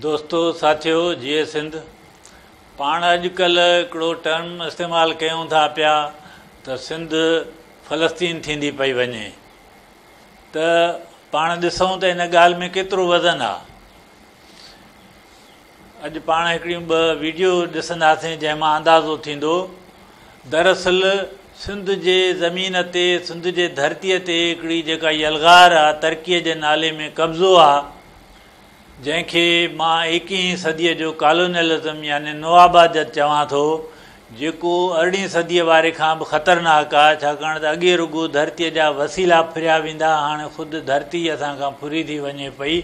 दोस्तों साथियों जीए सिंध पाण अॼुकल्ह हिकिड़ो टर्म इस्तेमालु कयूं था पिया त सिंध फ़लस्तीन थींदी पई वञे त पाण ॾिसूं त इन ॻाल्हि में केतिरो वज़न आहे। अॼु पाण हिकिड़ियूं ॿ वीडियो ॾिसंदासीं जंहिंमां अंदाज़ो थींदो दरअसल सिंध जे ज़मीन ते सिंध जे धरतीअ ते हिकिड़ी जेका यलगार आहे तरक़ीअ जे नाले में कब्ज़ो आहे जंहिंखे मां 21वीं सदीअ जो कॉलोनियलिज़म यानी नवाबादत चवां थो, जेको 18वीं सदीअ वारे खां बि ख़तरनाक आहे। छाकाणि त अॻे रुॻो धरतीअ जा वसीला फिरिया वेंदा, हाणे ख़ुदि धरती असां खां फुरी थी वञे पई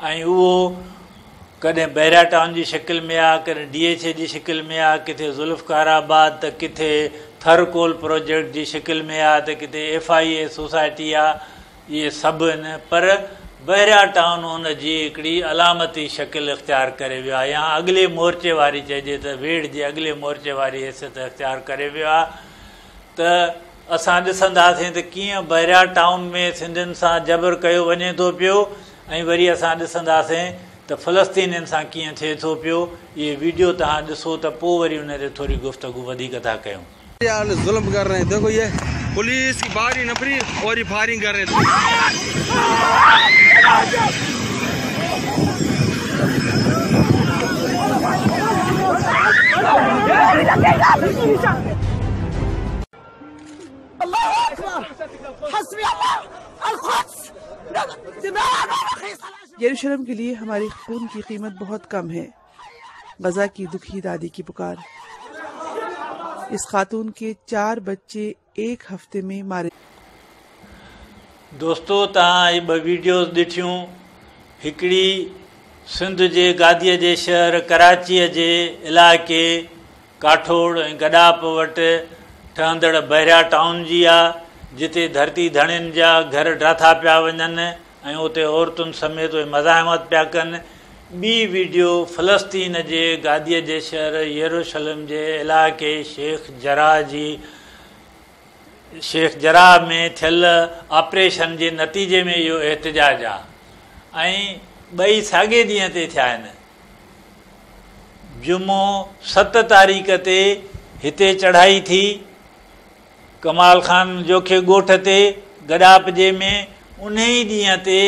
ऐं उहो कॾहिं बैरा टाउन जी शिकिल में आहे, कॾहिं DHA जी शिकिल में आहे, किथे ज़ुल्फ़िकाराबाद त किथे थरकोल प्रोजेक्ट जी शिकिल में आहे त किथे FIA सोसाइटी आहे। इहे सभु आहिनि पर बैरा टाउन उन जी हिकिड़ी अलामती शकिल इख़्तियार करे वियो आहे या अॻिले मोर्चे वारी चइजे त वेड़ जे अॻिले मोर्चे वारी हैसियत इख़्तियार करे वियो आहे। त असां ॾिसंदासीं त कीअं बैरा टाउन में सिंधियुनि सां जबर कयो वञे थो पियो ऐं वरी असां ॾिसंदासीं त फ़लस्तीनियुनि सां कीअं थिए थो पियो। इहे वीडियो तव्हां ॾिसो त पोइ वरी उन ते थोरी गुफ़्तगू वधीक था कयूं। जुल्म कर रहे हैं, देखो ये पुलिस की बारी नफरी और ये फायरिंग कर रहे हैं। यरूशलेम के लिए हमारी खून की कीमत बहुत कम है। गजा की दुखी दादी की पुकार। इस खातून के 4 बच्चे एक हफ्ते में मारे। दोस्तों तव्हां ॿ वीडियोज़ ॾिठियूं, हिकिड़ी सिंध जे गादीअ जे शहर कराचीअ जे इलाइक़े काठोड़ ऐं गॾाप वटि ठहंदड़ बैरा टाउन जी आहे, जिते धरती धणियुनि जा घर ड्राथा पिया वञनि ऐं उते औरतुनि समेत उहे मज़ाहमत पिया कनि। ॿी वीडियो फ़लस्तीन जे गादीअ जे शहर यरूशलेम जे इलाइक़े शेख जराह में थियल ऑपरेशन जे नतीजे में इहो एहतजाज आहे ऐं ॿई साॻे ॾींहं ते थिया आहिनि। जुमो 7 तारीख़ ते हिते चढ़ाई थी कमाल खान जोखे ॻोठ ते गॾापजे में। उन ई ॾींहं ते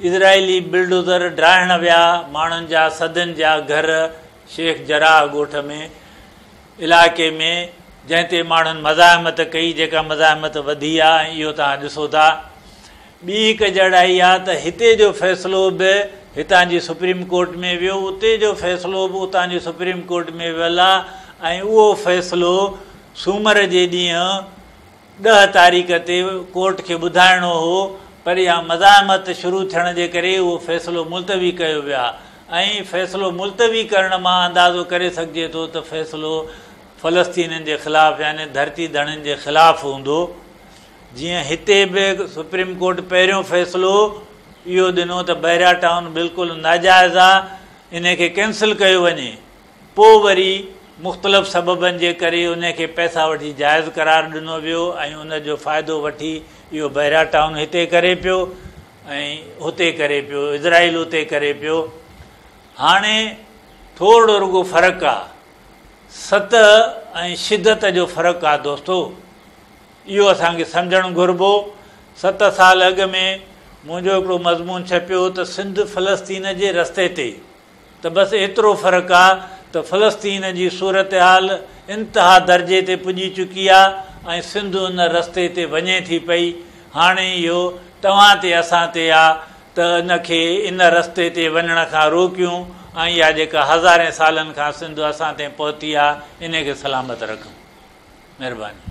इज़राइली बिल्डोज़र ड्राइण विया माण्हुनि जा सदन जा घर शेख जराह ॻोठ में इलाइक़े में, जंहिं ते माण्हुनि मज़ाहमत कई, जेका मज़ाहमत वधी आहे ऐं इहो तव्हां ॾिसो था। ॿी हिकु जड़ाई आहे त हिते जो फ़ैसिलो बि हितां जी सुप्रीम कोर्ट में वियो, उते जो फ़ैसिलो बि उतां जी सुप्रीम कोर्ट में वियल आहे ऐं उहो फ़ैसिलो सूमर जे ॾींहुं 10 तारीख़ ते कोर्ट खे ॿुधाइणो हो, पर इहा मज़ाहमत शुरू थियण जे करे उहो फ़ैसिलो मुलतवी कयो वियो आहे ऐं फ़ैसिलो मुलतवी करण मां अंदाज़ो करे सघिजे थो त फ़ैसिलो फ़लस्तीनियुनि जे ख़िलाफ़ु यानी धरती धणियुनि जे ख़िलाफ़ु हूंदो। जीअं हिते बि सुप्रीम कोर्ट पहिरियों फ़ैसिलो इहो ॾिनो त बैरा टाउन बिल्कुलु नाजाइज़ आहे, इन खे कैंसिल कयो वञे। पोइ वरी मुख़्तलिफ़ सबबनि जे करे उनखे पैसा वठी जाइज़ करार ॾिनो वियो ऐं उनजो फ़ाइदो वठी इहो बैरा टाउन हिते करे पियो ऐं हुते करे पियो, इज़राइल हुते करे पियो। हाणे थोरो रुॻो फ़र्क़ु आहे, सतह ऐं शिदत जो फ़र्क़ु आहे। दोस्तो इहो असांखे सम्झणु घुरिबो। 7 साल अॻु में मुंहिंजो हिकिड़ो मज़मून छपियो त सिंध फ़लस्तीन जे रस्ते ते, त बसि एतिरो फ़र्क़ु आहे त फ़लस्तीन जी सूरत हाल इंतिहा दर्जे ते पुॼी चुकी आहे ऐं सिंध उन रस्ते ते वञे थी पई। हाणे इहो तव्हां ते असां ते आहे त इनखे इन रस्ते ते वञण खां रोकियूं ऐं इहा जेका हज़ारे सालनि खां सिंध असां ते पहुती आहे इनखे सलामत रखूं। महिरबानी।